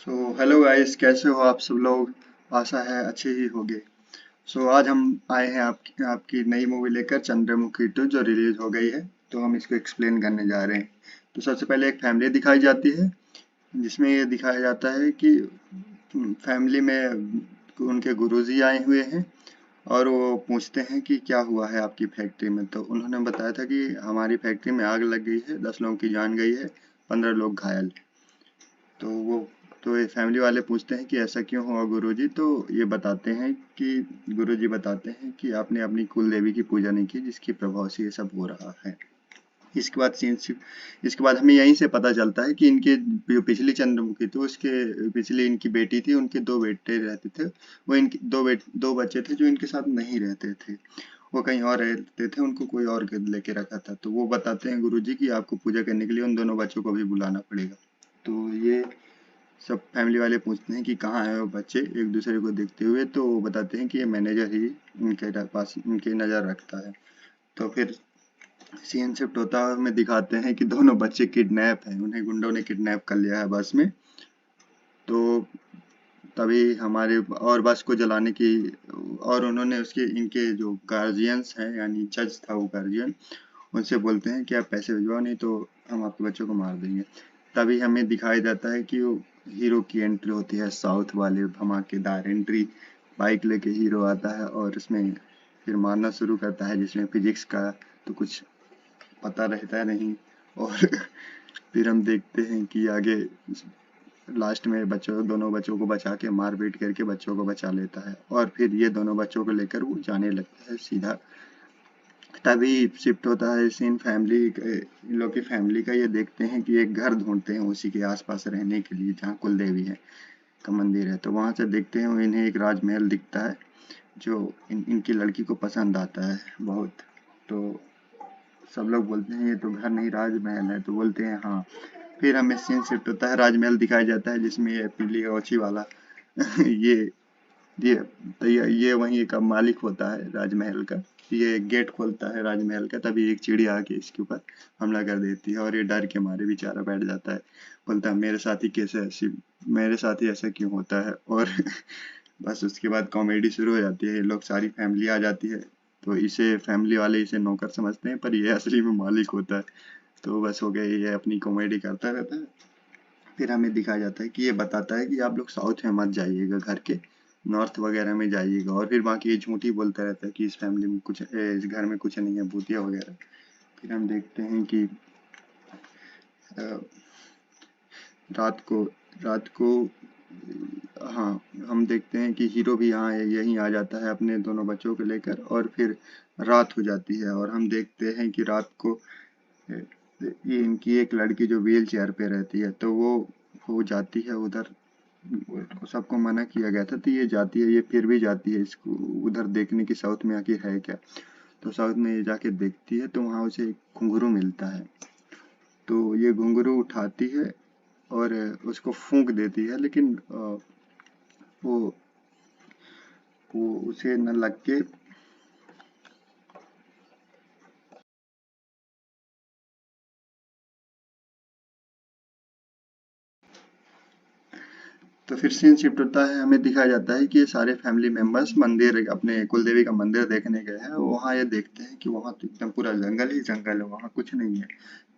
Hello guys, कैसे हो आप सब लोग। आशा है अच्छे ही होंगे। आज हम आए हैं आपकी नई मूवी लेकर, चंद्रमुखी 2 जो रिलीज हो गई है। तो हम इसको एक्सप्लेन करने जा रहे हैं। तो सबसे पहले एक फैमिली दिखाई जाती है, जिसमें ये दिखाया जाता है कि फैमिली में उनके गुरुजी आए हुए हैं और वो पूछते हैं कि क्या हुआ है आपकी फैक्ट्री में। तो उन्होंने बताया था कि हमारी फैक्ट्री में आग लग गई है, 10 लोगों की जान गई है, 15 लोग घायल। तो वो तो ये फैमिली वाले पूछते हैं कि ऐसा क्यों हुआ गुरुजी। तो ये बताते हैं कि गुरुजी बताते हैं कि आपने अपनी कुल देवी की पूजा नहीं की, जिसके प्रभाव से ये सब हो रहा है। इसके बाद इसके बाद हमें यहीं से पता चलता है कि इनके जो पिछली चंद्रमुखी थी, उसके पिछली इनकी बेटी थी, उनके 2 बेटे रहते थे। वो इनके 2 बच्चे थे जो इनके साथ नहीं रहते थे। वो कहीं और रहते थे, उनको कोई और लेके रखा था। तो वो बताते हैं गुरुजी कि आपको पूजा करने के लिए उन दोनों बच्चों को भी बुलाना पड़ेगा। तो ये सब फैमिली वाले पूछते हैं कि कहाँ है वो बच्चे, एक दूसरे को देखते हुए। तो वो बताते हैं कि ये मैनेजर ही इनके पास इनकी नज़र रखता है। तो फिर सीन शिफ्ट होता है, हमें दिखाते हैं कि दोनों बच्चे किडनैप हैं, उन्हें गुंडों ने किडनैप कर लिया है बस में। तो तभी हमारे और बस को जलाने की, और उन्होंने उसके इनके जो गार्जियंस हैं, यानी जज था वो गार्जियन, उनसे बोलते हैं कि आप पैसे भिजवाओ, नहीं तो हम आपके बच्चों को मार देंगे। तभी हमें दिखाई देता है कि वो हीरो की एंट्री होती है, साउथ वाले धमाकेदार एंट्री। बाइक लेके हीरो आता है और उसमें फिर मारना शुरू करता है, जिसमें फिजिक्स का तो कुछ पता रहता नहीं। और फिर हम देखते हैं कि आगे लास्ट में दोनों बच्चों को बचा के, मारपीट करके बच्चों को बचा लेता है, और फिर ये दोनों बच्चों को लेकर वो जाने लगता है सीधा। तभी शिफ्ट होता है सीन फैमिली, इन लोग की फैमिली का। ये देखते हैं कि एक घर ढूंढते हैं उसी के आसपास रहने के लिए, जहाँ कुल देवी है का मंदिर है। तो वहां से देखते हैं इन्हें एक राजमहल दिखता है, जो इनकी लड़की को पसंद आता है बहुत। तो सब लोग बोलते हैं ये तो घर नहीं राजमहल है, तो बोलते हैं हाँ। फिर हमें सीन शिफ्ट होता है, राजमहल दिखाया जाता है, जिसमें ये पीली गौछी वाला ये ये ये वहीं का मालिक होता है राजमहल का। ये गेट खोलता है राजमहल का, तभी एक चिड़िया आके इसके ऊपर हमला कर देती है, और ये डर के मारे बेचारा बैठ जाता है। बोलता है मेरे साथ ही ऐसा क्यों होता है। और बस उसके बाद कॉमेडी शुरू हो जाती है, ये लोग सारी फैमिली आ जाती है। तो इसे फैमिली वाले इसे नौकर समझते हैं, पर ये असली में मालिक होता है। तो बस हो गया, ये अपनी कॉमेडी करता रहता है। फिर हमें दिखाया जाता है कि ये बताता है कि आप लोग साउथ में मत जाइएगा, घर के नॉर्थ वगैरह में जाइएगा। और फिर बाकी ये झूठी बोलता रहता है कि इस फैमिली में कुछ इस घर में कुछ नहीं है, भूतिया वगैरह। फिर हम देखते हैं कि अ, रात को रात को हाँ, हम देखते हैं कि हीरो भी यहाँ यहीं आ जाता है अपने दोनों बच्चों को लेकर, और फिर रात हो जाती है। और हम देखते हैं कि रात को ये इनकी एक लड़की जो व्हील चेयर पे रहती है, तो वो जाती है उधर। सबको मना किया गया था, तो ये जाती है, ये फिर भी जाती है इसको उधर देखने की, साउथ में आखिर है क्या। तो साउथ में ये जाके देखती है, तो वहाँ उसे एक घुंघरू मिलता है। तो ये घुंघरू उठाती है और उसको फूंक देती है, लेकिन वो वो उसे न लग के। तो फिर सीन शिफ्ट होता है, हमें दिखाया जाता है कि ये सारे फैमिली मेंबर्स मंदिर, अपने कुलदेवी का मंदिर देखने गए हैं। वहाँ ये देखते हैं कि वहाँ तो एकदम पूरा जंगल ही जंगल है, वहाँ कुछ नहीं है।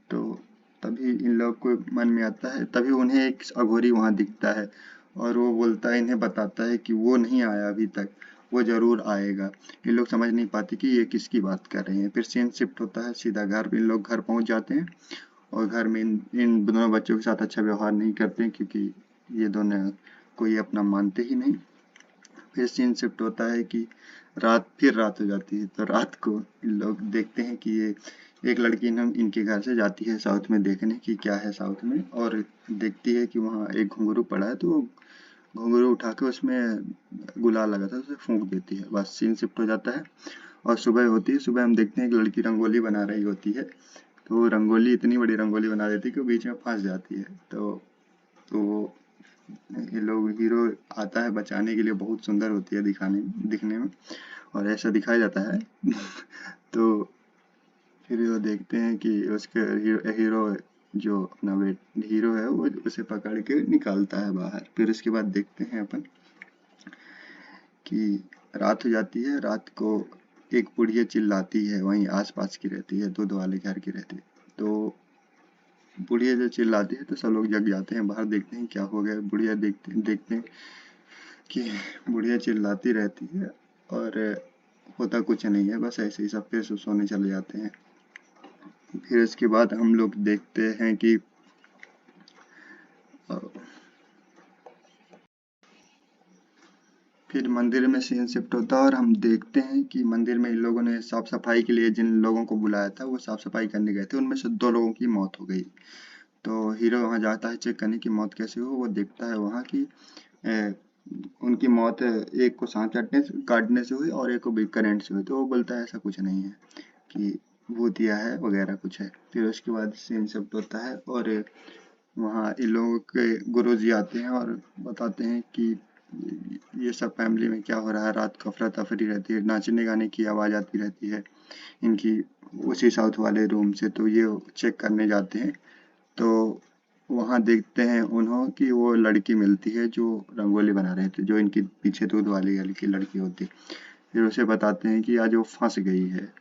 तो तभी इन लोग को मन में आता है, तभी उन्हें एक अघोरी वहाँ दिखता है, और वो बोलता है, इन्हें बताता है कि वो नहीं आया अभी तक, वो जरूर आएगा। ये लोग समझ नहीं पाते कि ये किसकी बात कर रहे हैं। फिर सीन शिफ्ट होता है सीधा घर, इन लोग घर पहुंच जाते हैं, और घर में इन दोनों बच्चों के साथ अच्छा व्यवहार नहीं करते हैं, क्योंकि ये दोनों कोई अपना मानते ही नहीं। फिर सीन शिफ्ट होता है कि फिर रात हो जाती है। तो रात को इन लोग देखते हैं कि ये एक लड़की इनके घर से जाती है साउथ में देखने की क्या है साउथ में, और देखती है कि वहाँ एक घुंघरू पड़ा है। तो वो घुंघरू उठा के उसमें गुलाल लगा था, उसे फूंक देती है। बस सीन शिफ्ट हो जाता है, और सुबह होती है। सुबह हम देखते हैं एक लड़की रंगोली बना रही होती है। तो वो रंगोली इतनी बड़ी रंगोली बना देती है कि वो बीच में फंस जाती है। तो ये लोग हीरो आता है बचाने के लिए, बहुत सुंदर होती है दिखने में, और ऐसा दिखाया जाता है। तो फिर वो देखते हैं कि उसके हीरो जो अपना हीरो है वो उसे पकड़ के निकालता है बाहर। फिर उसके बाद देखते हैं अपन कि रात हो जाती है। रात को एक बुढ़िया चिल्लाती है, वहीं आसपास की रहती है, दूध वाले घर की रहती है। तो बुढ़िया जो चिल्लाती है तो सब लोग जग जाते हैं, बाहर देखते हैं क्या हो गया। बुढ़िया देखते हैं कि बुढ़िया चिल्लाती रहती है और होता कुछ नहीं है, बस ऐसे ही सब फिर सोने चले जाते हैं। फिर इसके बाद हम लोग देखते हैं कि फिर मंदिर में सीन शिफ्ट होता है और हम देखते हैं कि मंदिर में इन लोगों ने साफ सफाई के लिए जिन लोगों को बुलाया था वो साफ सफाई करने गए थे, उनमें से 2 लोगों की मौत हो गई। तो हीरो वहां जाता है चेक करने की मौत कैसे हो। वो देखता है वहां की उनकी मौत एक को सांप काटने से हुई और एक को भी करंट से हुई। तो वो बोलता है ऐसा कुछ नहीं है कि भूतिया है वगैरह कुछ है। फिर उसके बाद सीन शिफ्ट होता है और वहाँ इन लोगों के गुरुजी आते हैं और बताते हैं कि ये सब फैमिली में क्या हो रहा है। रात को अफरा तफरी रहती है, नाचने गाने की आवाज़ आती रहती है इनकी उसी साउथ वाले रूम से। तो ये चेक करने जाते हैं तो वहाँ देखते हैं उन्हों कि वो लड़की मिलती है जो रंगोली बना रहे थे, जो इनकी पीछे दूध वाली गली की लड़की होती। फिर उसे बताते हैं कि आज वो फंस गई है।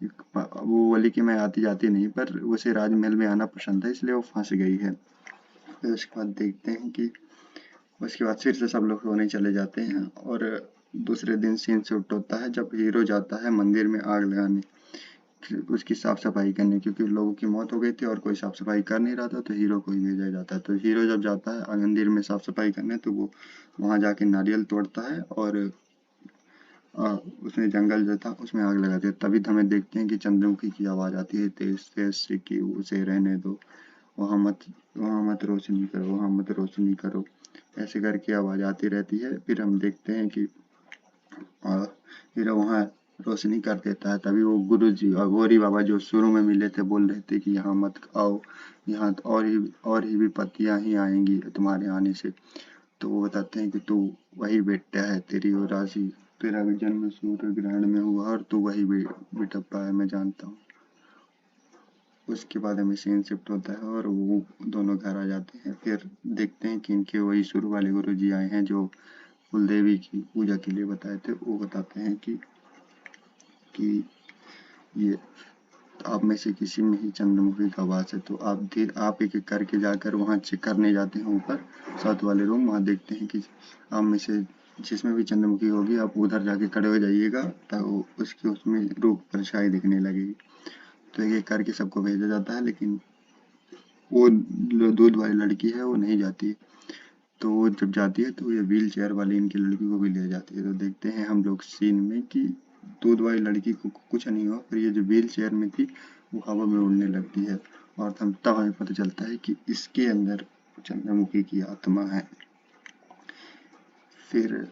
वो बोली कि मैं आती जाती नहीं, पर उसे राजमहल में आना पसंद है, इसलिए वो फंस गई है। फिर उसके बाद देखते हैं कि उसके बाद फिर से सब लोग सोने चले जाते हैं और दूसरे दिन सीन शिफ्ट होता है जब हीरो जाता है मंदिर में आग लगाने, उसकी साफ सफाई करने, क्योंकि लोगों की मौत हो गई थी और कोई साफ सफाई कर नहीं रहा था। तो हीरो को ही भेजा जाता है। तो हीरो जब जाता है मंदिर में साफ सफाई करने तो वो वहां जाके नारियल तोड़ता है और उसने जंगल जो था उसमें आग लगा दिया। तभी तो हमें देखते हैं कि चंद्रमुखी की आवाज आती है तेज तेज से कि उसे रहने दो, वहाँ मत वहाँ मत रोशनी करो, वहाँ मत रोशनी करो, ऐसे करके आवाज आती रहती है। फिर हम देखते हैं कि हीरो वहाँ रोशनी कर देता है। तभी वो गुरुजी और गौरी बाबा जो शुरू में मिले थे बोल रहे थे कि यहाँ मत आओ, यहाँ तो और ही विपत्तियां ही आएंगी तुम्हारे आने से। तो वो बताते हैं कि तू वही बेटा है, तेरी वो राशि, तेरा भी जन्म सूर्य ग्रहण में हुआ और तू वही बेटप्पा है, मैं जानता हूँ। उसके बाद हमें सीन शिफ्ट होता है और वो दोनों घर आ जाते हैं। फिर देखते हैं कि इनके वही शुरू वाले गुरुजी आए हैं जो कुलदेवी की पूजा के लिए बताए थे। वो बताते हैं कि ये आप में से किसी में ही चंद्रमुखी का वास है। तो आप एक एक करके जाकर वहाँ चेक करने जाते हैं ऊपर साथ वाले रूम। वहाँ देखते हैं कि आप में से जिसमें भी चंद्रमुखी होगी आप उधर जाके खड़े हो जाइएगा, तो उसकी उसमें रूप परछाई दिखने लगेगी। तो एक एक करके सबको भेजा जाता है, लेकिन वो दूध वाली लड़की है वो नहीं जाती। तो वो जब जाती है तो ये व्हील चेयर वाली इनकी लड़की को भी ले जाती है। तो देखते हैं हम लोग सीन में कि दूध वाली लड़की को कुछ नहीं हुआ, पर ये जो व्हील चेयर में थी वो हवा में उड़ने लगती है। और तब हमें पता चलता है कि इसके अंदर चंद्रमुखी की आत्मा है। फिर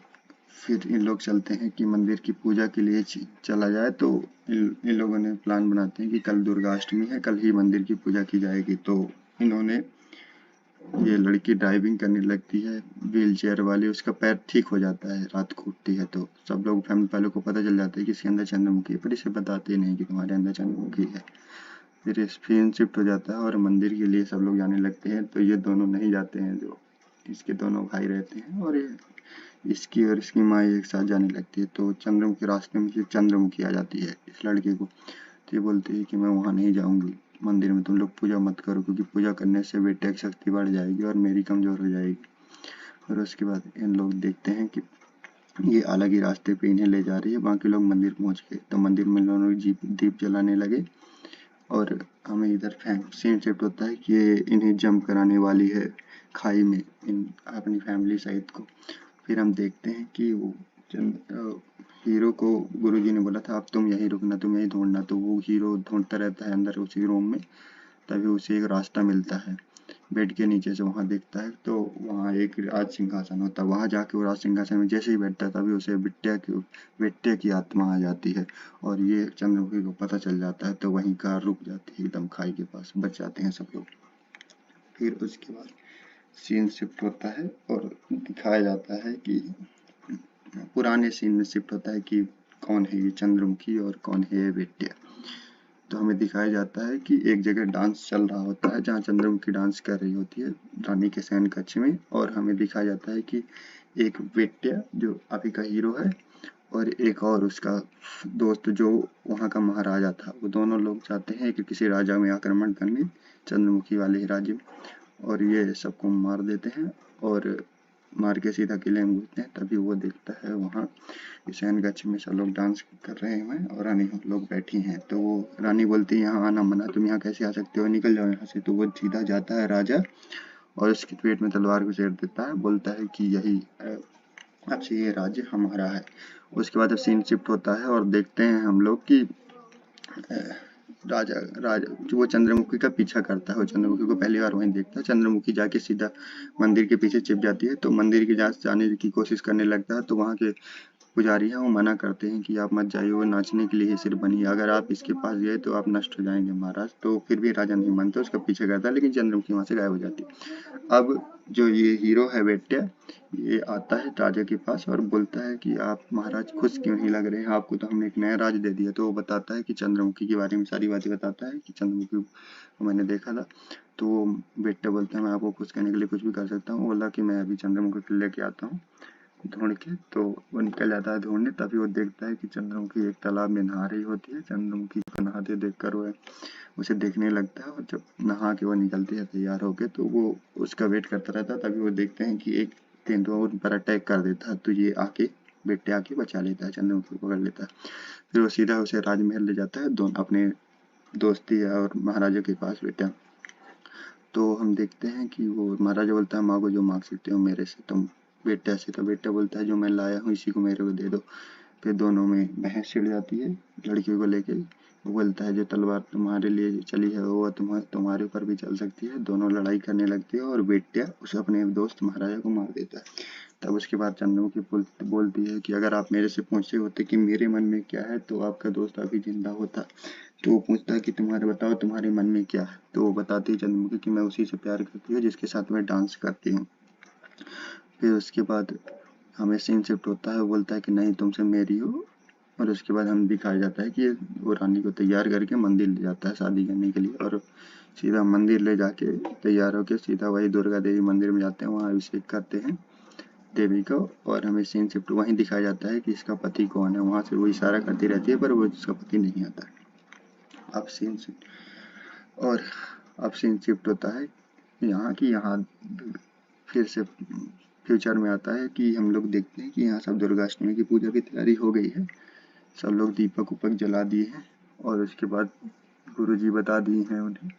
फिर इन लोग चलते हैं कि मंदिर की पूजा के लिए चला जाए। तो इन लोगों ने प्लान बनाते हैं कि कल दुर्गाष्टमी है, कल ही मंदिर की पूजा की जाएगी। तो इन्होंने ये लड़की ड्राइविंग करने लगती है व्हील चेयर वाली, उसका पैर ठीक हो जाता है, रात को उठती है। तो सब लोग फैमिली वालों को पता चल जाता है कि इसके अंदर चंद्रमुखी है, पर इसे बताते नहीं कि तुम्हारे अंदर चंद्रमुखी है। फिर स्क्रीन शिफ्ट हो जाता है और मंदिर के लिए सब लोग जाने लगते हैं। तो ये दोनों नहीं जाते हैं, जो इसके दोनों भाई रहते हैं, और ये इसकी और इसकी माँ एक साथ जाने लगती है। तो चंद्रमुखी रास्ते में से चंद्रमुखी आ जाती है इस लड़के को। तो ये बोलती है कि मैं वहाँ नहीं जाऊँगी, मंदिर में तुम लोग पूजा मत करो, क्योंकि पूजा करने से बेटे की शक्ति बढ़ जाएगी और मेरी कमज़ोर हो जाएगी। और उसके बाद इन लोग देखते हैं कि ये अलग ही रास्ते पे इन्हें ले जा रही है। बाकी लोग मंदिर पहुंच गए तो मंदिर में लोग दीप जलाने लगे। और हमें इधर सीन शिफ्ट होता है कि ये इन्हें जंप कराने वाली है खाई में, अपनी फैमिली सहित को। फिर हम देखते हैं कि वो हीरो को गुरुजी ने बोला था अब तुम यहीं रुकना, तुम यहीं ढूंढना। तो वो हीरो ढूंढता रहता है अंदर उसी रूम में। तभी उसे एक रास्ता मिलता है बेड के नीचे से। वहां देखता है तो वहां एक राज सिंहासन होता है। वहां जाके वो राज सिंहासन में जैसे ही बैठता है तभी उसे बिट्टिया की आत्मा आ जाती है। और ये चंद्रमुखी को पता चल जाता है तो वहीं कार रुक जाती है एकदम खाई के पास, बच जाते हैं सब लोग। फिर उसके बाद सीन शिफ्ट होता है और दिखाया जाता है कि पुराने सीन में शिफ्ट होता है कि कौन है ये चंद्रमुखी और कौन है ये बिट्टिया। तो हमें दिखाया जाता है कि एक जगह डांस चल रहा होता है जहाँ चंद्रमुखी डांस कर रही होती है रानी के शयन कक्ष में, और हमें दिखाया जाता है कि एक वेट्या जो अभी का हीरो है और एक और उसका दोस्त जो वहाँ का महाराजा था, वो दोनों लोग चाहते हैं कि किसी राजा में आक्रमण करने, चंद्रमुखी वाले राज्य में, और ये सबको मार देते हैं और मार के सीधा किले में घुसते हैं। तभी वो देखता है वहाँ शयन कक्ष में सब लोग डांस कर रहे हैं और रानी हम लोग बैठी हैं। तो वो रानी बोलती है यहाँ आना मना, तुम यहाँ कैसे आ सकते हो, निकल जाओ यहाँ से। तो वो सीधा जाता है राजा और उसके पेट में तलवार घुसेड़ देता है, बोलता है कि यही अब से ये राज्य हमारा है। उसके बाद अब सीन शिफ्ट होता है और देखते हैं हम लोग कि राजा राजा जो वो चंद्रमुखी का पीछा करता है, वो चंद्रमुखी को पहली बार वहीं देखता है। चंद्रमुखी जाके सीधा मंदिर के पीछे छिप जाती है, तो मंदिर के जाने की कोशिश करने लगता है। तो वहाँ के पुजारी हैं वो मना करते हैं कि आप मत जाइए, वो नाचने के लिए ही सिर्फ बनी है, अगर आप इसके पास गए तो आप नष्ट हो जाएंगे महाराज। तो फिर भी राजा नहीं मानता, उसका पीछे करता है, लेकिन चंद्रमुखी वहाँ से गायब हो जाती है। अब जो ये हीरो है वेट्या, ये आता है राजा के पास और बोलता है कि आप महाराज खुश क्यों नहीं लग रहे हैं, आपको तो हमने एक नया राज दे दिया। तो वो बताता है कि चंद्रमुखी के बारे में सारी बातें बताता है कि चंद्रमुखी को मैंने देखा था। तो वो वेट्या बोलता है मैं आपको खुश करने के लिए कुछ भी कर सकता हूँ। बोला कि मैं अभी चंद्रमुखी को लेके आता हूँ ढूंढ के। तो वो निकल जाता है ढूंढने, तभी वो देखता है कि चंद्रमुखी एक तालाब में नहा रही होती है। चंद्रमुखी को नहाते देखकर वो उसे देखने लगता है और जब नहा के वो निकलती है तैयार होके, तो वो उसका वेट करता रहता है। तभी वो देखते हैं कि एक तेंदुआ उन पर अटैक कर देता है, तो ये आके बेटे आके बचा लेता है, चंद्रमुखी को पकड़ लेता है। फिर वो सीधा उसे राजमहल ले जाता है दोनों अपने दोस्ती और महाराजा के पास बेटा। तो हम देखते हैं कि वो महाराजा बोलता है मांगो जो मांग सकते हो मेरे से, तुम बेटा से। तो बेटा बोलता है जो मैं लाया हूँ इसी को मेरे को दे दो। फिर दोनों में बहस छिड़ जाती है लड़कियों को लेके। वो बोलता है जो तलवार तुम्हारे लिए चली है वो तुम्हारे ऊपर भी चल सकती है। दोनों लड़ाई करने लगती है और बेटिया उस अपने दोस्त महाराजा को मार देता है। तब उसके बाद चंद्रमुखी बोलती है कि अगर आप मेरे से पूछे होते कि मेरे मन में क्या है तो आपका दोस्त अभी जिंदा होता। तो वो पूछता है कि तुम्हारे बताओ तुम्हारे मन में क्या है। तो वो बताती है चंद्रमुखी कि मैं उसी से प्यार करती हूँ जिसके साथ मैं डांस करती हूँ। फिर उसके बाद हमें सीन शिफ्ट होता है, वो बोलता है कि नहीं तुमसे मेरी हो। और उसके बाद हम दिखाया जाता है कि वो रानी को तैयार करके मंदिर ले जाता है शादी करने के लिए, और सीधा मंदिर ले जाके तैयार होके सीधा वही दुर्गा देवी मंदिर में जाते हैं, वहाँ अभिषेक करते हैं देवी को। और हमें सीन शिफ्ट वहीं दिखाया जाता है कि इसका पति कौन है। वहाँ से वो इशारा करती रहती है पर वो इसका पति नहीं आता। अब सीन शिफ्ट और अब सीन शिफ्ट होता है यहाँ की यहाँ फिर से फ्यूचर में आता है कि हम लोग देखते हैं कि यहाँ सब दुर्गाष्टमी की पूजा की तैयारी हो गई है। सब लोग दीपक उपक जला दिए हैं और उसके बाद गुरुजी बता दिए हैं उन्हें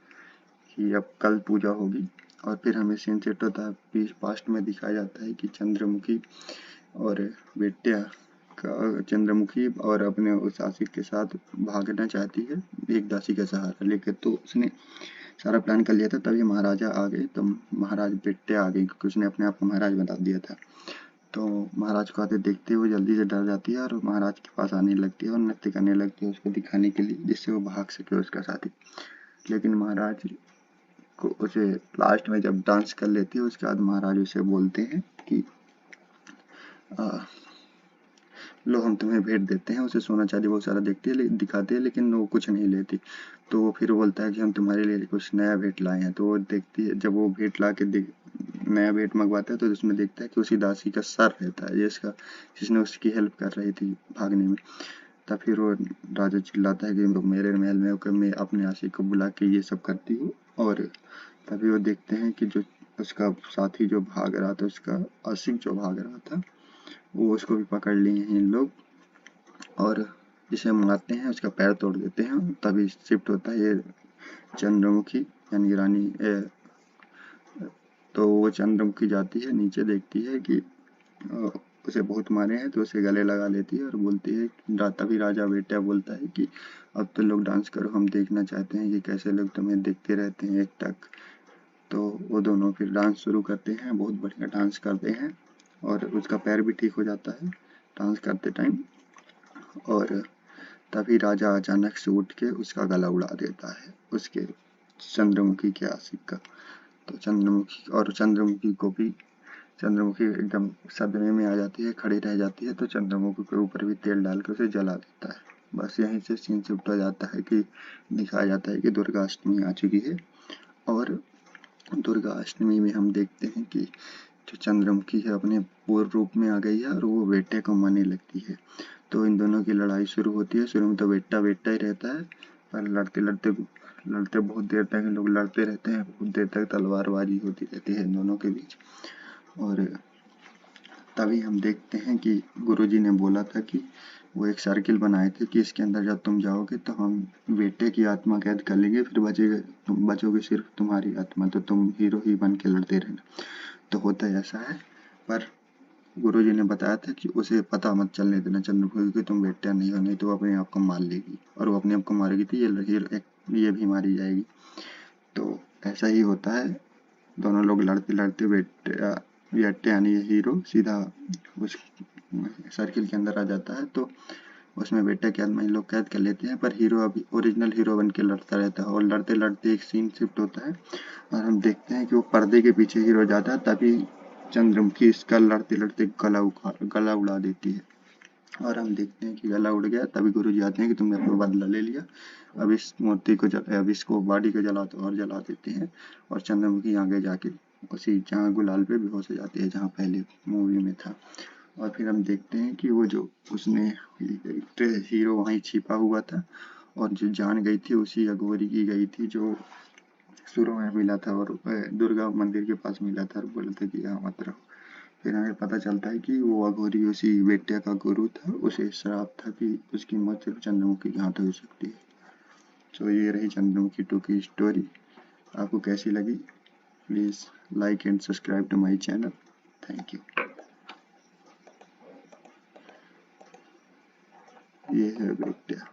कि अब कल पूजा होगी। और फिर हमें सीन सेट होता है पास्ट में दिखाया जाता है कि चंद्रमुखी और बेटिया का चंद्रमुखी और अपने उस आशिक के साथ भागना चाहती है एक दासी का सहारा लेकर। तो उसने सारा प्लान कर लिया था, तभी महाराजा आ गए। तो महाराज बेटिया आ गई क्योंकि उसने अपने आप को महाराज बता दिया था। तो महाराज को आते देखते हुए जल्दी से डर जाती है और महाराज के पास आने लगती है और नृत्य करने लगती है उसको दिखाने के लिए जिससे वो भाग सके उसका साथी। लेकिन महाराज को उसे लास्ट में जब डांस कर लेती है उसके बाद महाराज उसे बोलते हैं कि लो हम तुम्हें भेंट देते हैं। उसे सोना चांदी बहुत सारा दिखाते हैं लेकिन वो कुछ नहीं लेती। तो वो फिर बोलता है कि हम तुम्हारे लिए कुछ नया भेंट लाए हैं। तो वो देखती है, जब वो भेंट ला के नया भेंट मंगवाता है तो उसमें देखता है कि उसी दासी का सर रहता है जिसने उसकी हेल्प कर रही थी भागने में। तब फिर वो राजा चिल्लाता है कि मेरे महल में होकर मैं अपने आशिक को बुला के ये सब करती हूँ। और तभी वो देखते हैं कि जो उसका साथी जो भाग रहा था, उसका आशिक जो भाग रहा था, वो उसको भी पकड़ लिए हैं इन लोग और जिसे मारते हैं, उसका पैर तोड़ देते हैं। तभी शिफ्ट होता है ये चंद्रमुखी यानी रानी तो वो चंद्रमुखी जाती है नीचे, देखती है कि उसे बहुत मारे हैं, तो उसे गले लगा लेती है और बोलती है तभी राजा बेटा बोलता है कि अब तो लोग डांस करो, हम देखना चाहते हैं कि कैसे लोग तुम्हें देखते रहते हैं एक टक। तो वो दोनों फिर डांस शुरू करते हैं, बहुत बढ़िया डांस करते हैं और उसका पैर भी ठीक हो जाता है डांस करते टाइम। और तभी राजा अचानक से उठ के उसका गला उड़ा देता है उसके चंद्रमुखी के आशिक का। तो चंद्रमुखी एकदम सदमे में आ जाती है, खड़ी रह जाती है। तो चंद्रमुखी के ऊपर भी तेल डाल के उसे जला देता है। बस यहीं से सीन शिफ्ट हो जाता है कि दिखाया जाता है कि दुर्गा अष्टमी आ चुकी है। और दुर्गा अष्टमी में हम देखते हैं कि जो चंद्रमुखी है अपने पूर्ण रूप में आ गई है और वो बेटे को मारने लगती है। तो इन दोनों की लड़ाई शुरू होती है। शुरू में तो बेटा बेटा ही रहता है, पर लड़ते लड़ते लड़ते बहुत देर तक इन लोग लड़ते रहते हैं, बहुत देर तक तलवारबाजी होती रहती है इन दोनों के बीच। और तभी हम देखते हैं कि गुरुजी ने बोला था कि वो एक सर्किल बनाए थे कि इसके अंदर जब तुम जाओगे तो हम बेटे की आत्मा कैद कर लेंगे, फिर बचोगे सिर्फ तुम्हारी आत्मा, तो तुम हीरो ही बन के लड़ते रहना। तो होता ऐसा है, पर गुरुजी ने बताया था कि उसे पता मत चलने देना चंद्रमुखी कि तुम बेटा नहीं हो, नहीं तो वो अपने आप को मार लेगी, और वो अपने आप को मारेगी तो ये भी मारी जाएगी। तो ऐसा ही होता है, दोनों लोग लड़ते लड़ते बेटे यानी ये हीरो सीधा उस सर्किल के अंदर आ जाता है। तो उसमें बेटे के आदमी लोग कैद कर लेते हैं, पर हीरो अभी ओरिजिनल हीरो बन के लड़ता रहता है। और लड़ते लड़ते एक सीन शिफ्ट होता है और हम देखते हैं कि वो पर्दे के पीछे हीरो जाता है, तभी चंद्रमुखी इसका लड़ते लड़ते गला उड़ा देती है। और हम देखते हैं कि गला उड़ गया, तभी गुरुजी आते हैं कि तुमने अपना बदला ले लिया, अब इस मूर्ति को अब इसको बॉडी को जला दो, और जला देते हैं। और चंद्रमुखी आगे जाके उसी जहाँ गुलाल पे बेहोश हो जाती है जहाँ पहले मूवी में था। और फिर हम देखते हैं कि वो जो उसने हीरो वहीं छिपा हुआ था, और जो जान गई थी उसी अघोरी की गई थी जो शुरू में मिला था, और दुर्गा मंदिर के पास मिला था और बोला था कि यहाँ मत रहो। फिर हमें पता चलता है कि वो अघोरी उसी बेटे का गुरु था, उसे श्राप था कि उसकी मौत सिर्फ चंद्रमुखी के हाथ हो सकती है। तो ये रही चंद्रमुखी 2 की स्टोरी। आपको कैसी लगी? Please like and subscribe to my channel. Thank you. ये है बेटा।